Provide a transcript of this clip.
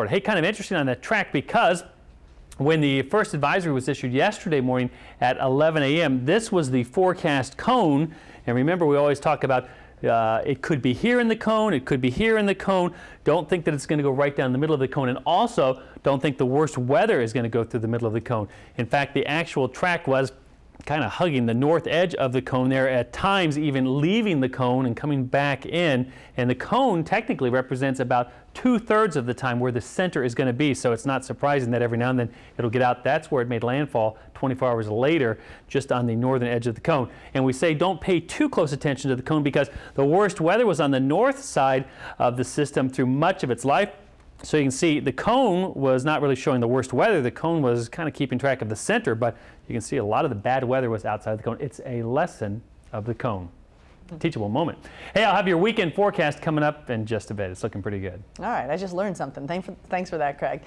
Hey, kind of interesting on that track, because when the first advisory was issued yesterday morning at 11 a.m., this was the forecast cone. And remember, we always talk about it could be here in the cone, it could be here in the cone. Don't think that it's going to go right down the middle of the cone, and also don't think the worst weather is going to go through the middle of the cone. In fact, the actual track was kind of hugging the north edge of the cone there, at times even leaving the cone and coming back in. And the cone technically represents about 2/3 of the time where the center is going to be, so it's not surprising that every now and then it'll get out. That's where it made landfall 24 hours later, just on the northern edge of the cone. And we say don't pay too close attention to the cone, because the worst weather was on the north side of the system through much of its life. So you can see the cone was not really showing the worst weather. The cone was kind of keeping track of the center, but you can see a lot of the bad weather was outside of the cone. It's a lesson of the cone. Teachable moment. Hey, I'll have your weekend forecast coming up in just a bit. It's looking pretty good. All right, I just learned something. Thanks for that, Craig.